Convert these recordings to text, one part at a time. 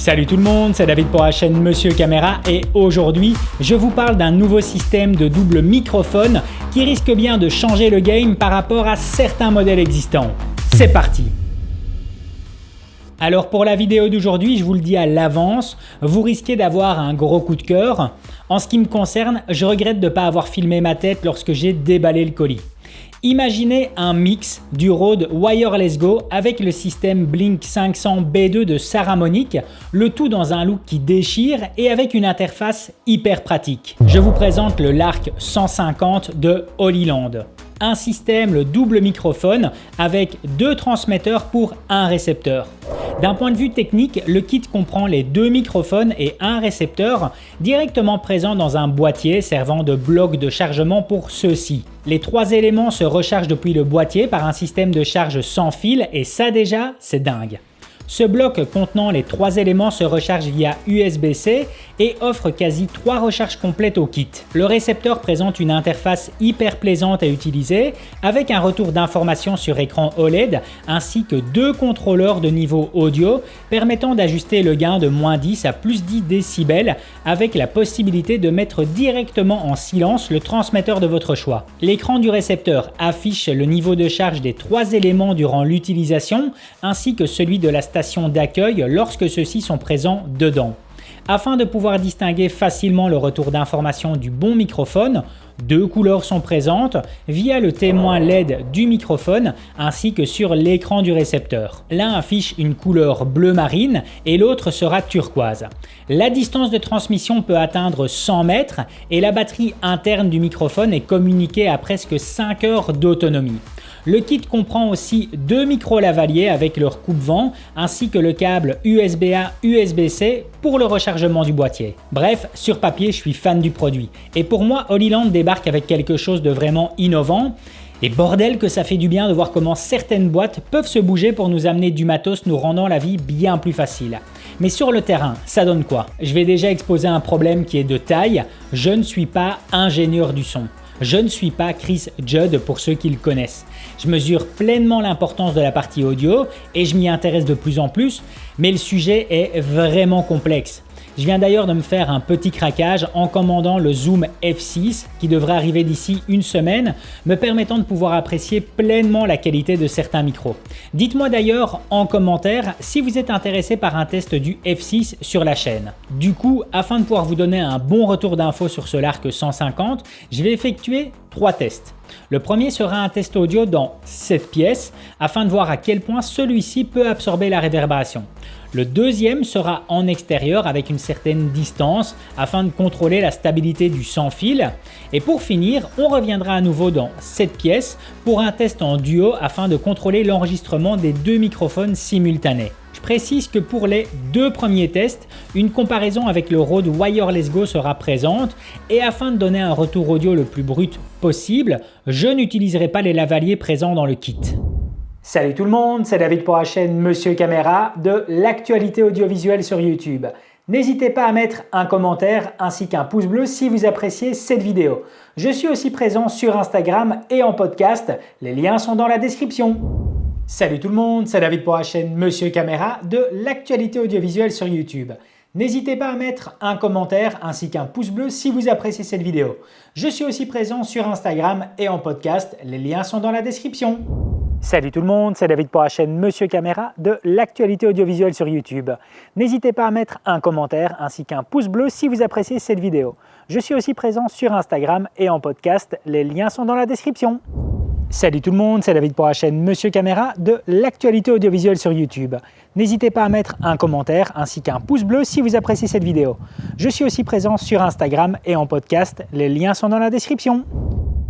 Salut tout le monde, c'est David pour la chaîne Monsieur Caméra et aujourd'hui, je vous parle d'un nouveau système de double microphone qui risque bien de changer le game par rapport à certains modèles existants. C'est parti! Alors pour la vidéo d'aujourd'hui, je vous le dis à l'avance, vous risquez d'avoir un gros coup de cœur. En ce qui me concerne, je regrette de ne pas avoir filmé ma tête lorsque j'ai déballé le colis. Imaginez un mix du Rode Wireless Go avec le système Blink 500 B2 de Saramonic, le tout dans un look qui déchire et avec une interface hyper pratique. Je vous présente le Lark 150 de Holyland. Un système le double microphone avec 2 transmetteurs pour un récepteur. D'un point de vue technique, le kit comprend les 2 microphones et un récepteur directement présents dans un boîtier servant de bloc de chargement pour ceux-ci. Les 3 éléments se rechargent depuis le boîtier par un système de charge sans fil et ça déjà, c'est dingue. Ce bloc contenant les 3 éléments se recharge via USB-C et offre quasi 3 recharges complètes au kit. Le récepteur présente une interface hyper plaisante à utiliser avec un retour d'informations sur écran OLED ainsi que 2 contrôleurs de niveau audio permettant d'ajuster le gain de -10 à +10 décibels avec la possibilité de mettre directement en silence le transmetteur de votre choix. L'écran du récepteur affiche le niveau de charge des 3 éléments durant l'utilisation ainsi que celui de la station d'accueil lorsque ceux-ci sont présents dedans. Afin de pouvoir distinguer facilement le retour d'information du bon microphone, 2 couleurs sont présentes via le témoin LED du microphone ainsi que sur l'écran du récepteur. L'un affiche une couleur bleu marine et l'autre sera turquoise. La distance de transmission peut atteindre 100 mètres et la batterie interne du microphone est communiquée à presque 5 heures d'autonomie. Le kit comprend aussi 2 micro-lavaliers avec leur coupe-vent ainsi que le câble USB-A USB-C pour le rechargement du boîtier. Bref, sur papier, je suis fan du produit. Et pour moi, Holyland débarque avec quelque chose de vraiment innovant. Et bordel que ça fait du bien de voir comment certaines boîtes peuvent se bouger pour nous amener du matos nous rendant la vie bien plus facile. Mais sur le terrain, ça donne quoi? Je vais déjà exposer un problème qui est de taille. Je ne suis pas ingénieur du son. Je ne suis pas Chris Judd pour ceux qui le connaissent. Je mesure pleinement l'importance de la partie audio et je m'y intéresse de plus en plus, mais le sujet est vraiment complexe. Je viens d'ailleurs de me faire un petit craquage en commandant le Zoom F6 qui devrait arriver d'ici une semaine, me permettant de pouvoir apprécier pleinement la qualité de certains micros. Dites-moi d'ailleurs en commentaire si vous êtes intéressé par un test du F6 sur la chaîne. Du coup, afin de pouvoir vous donner un bon retour d'infos sur ce Lark 150, je vais effectuer 3 tests. Le premier sera un test audio dans cette pièce afin de voir à quel point celui-ci peut absorber la réverbération. Le deuxième sera en extérieur avec une certaine distance afin de contrôler la stabilité du sans fil. Et pour finir, on reviendra à nouveau dans cette pièce pour un test en duo afin de contrôler l'enregistrement des 2 microphones simultanés. Je précise que pour les 2 premiers tests, une comparaison avec le Rode Wireless Go sera présente et afin de donner un retour audio le plus brut possible, je n'utiliserai pas les lavaliers présents dans le kit. Salut tout le monde, c'est David pour la chaîne Monsieur Caméra de l'actualité audiovisuelle sur YouTube. N'hésitez pas à mettre un commentaire ainsi qu'un pouce bleu si vous appréciez cette vidéo. Je suis aussi présent sur Instagram et en podcast, les liens sont dans la description. Salut tout le monde, c'est David pour la chaîne Monsieur Caméra de l'actualité audiovisuelle sur YouTube. N'hésitez pas à mettre un commentaire ainsi qu'un pouce bleu si vous appréciez cette vidéo. Je suis aussi présent sur Instagram et en podcast, les liens sont dans la description. Salut tout le monde, c'est David pour la chaîne Monsieur Caméra de l'actualité audiovisuelle sur YouTube. N'hésitez pas à mettre un commentaire ainsi qu'un pouce bleu si vous appréciez cette vidéo. Je suis aussi présent sur Instagram et en podcast, les liens sont dans la description. Salut tout le monde, c'est David pour la chaîne Monsieur Caméra de l'actualité audiovisuelle sur YouTube. N'hésitez pas à mettre un commentaire ainsi qu'un pouce bleu si vous appréciez cette vidéo. Je suis aussi présent sur Instagram et en podcast, les liens sont dans la description.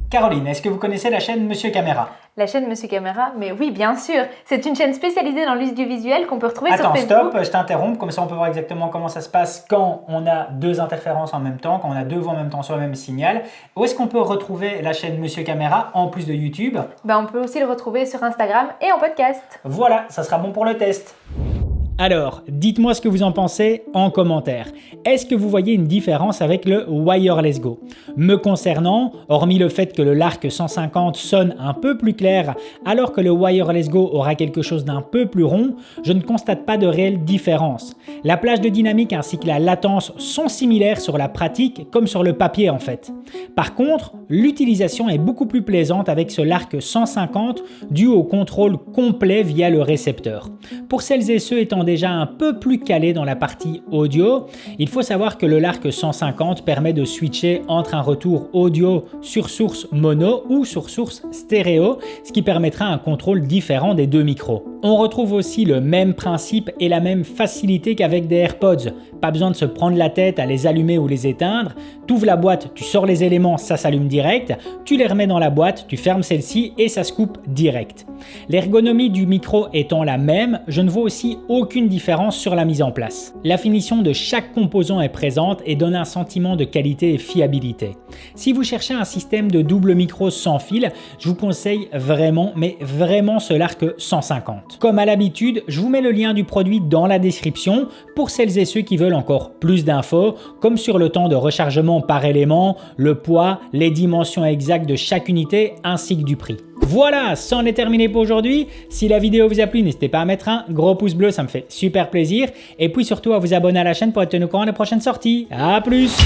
Caroline, est-ce que vous connaissez la chaîne Monsieur Caméra? La chaîne Monsieur Caméra? Mais oui, bien sûr. C'est une chaîne spécialisée dans l'audiovisuel qu'on peut retrouver sur Facebook. Attends, stop, je t'interromps, comme ça on peut voir exactement comment ça se passe quand on a 2 interférences en même temps, quand on a 2 voix en même temps sur le même signal. Où est-ce qu'on peut retrouver la chaîne Monsieur Caméra en plus de YouTube? On peut aussi le retrouver sur Instagram et en podcast. Voilà, ça sera bon pour le test. Alors, dites-moi ce que vous en pensez en commentaire. Est-ce que vous voyez une différence avec le Wireless Go? Me concernant, hormis le fait que le Lark 150 sonne un peu plus clair alors que le Wireless Go aura quelque chose d'un peu plus rond, je ne constate pas de réelle différence. La plage de dynamique ainsi que la latence sont similaires sur la pratique comme sur le papier en fait. Par contre, l'utilisation est beaucoup plus plaisante avec ce Lark 150 dû au contrôle complet via le récepteur. Pour celles et ceux étant déjà un peu plus calés dans la partie audio, il faut savoir que le Lark 150 permet de switcher entre un retour audio sur source mono ou sur source stéréo, ce qui permettra un contrôle différent des deux micros. On retrouve aussi le même principe et la même facilité qu'avec des AirPods. Pas besoin de se prendre la tête à les allumer ou les éteindre. Tu ouvres la boîte, tu sors les éléments, ça s'allume direct. Tu les remets dans la boîte, tu fermes celle-ci et ça se coupe direct. L'ergonomie du micro étant la même, je ne vois aussi aucune différence sur la mise en place. La finition de chaque composant est présente et donne un sentiment de qualité et fiabilité. Si vous cherchez un système de double micro sans fil, je vous conseille vraiment, mais vraiment ce Lark 150. Comme à l'habitude, je vous mets le lien du produit dans la description pour celles et ceux qui veulent encore plus d'infos, comme sur le temps de rechargement par élément, le poids, les dimensions exactes de chaque unité ainsi que du prix. Voilà, c'en est terminé pour aujourd'hui. Si la vidéo vous a plu, n'hésitez pas à mettre un gros pouce bleu, ça me fait super plaisir. Et puis surtout à vous abonner à la chaîne pour être tenu au courant des prochaines sorties. À plus!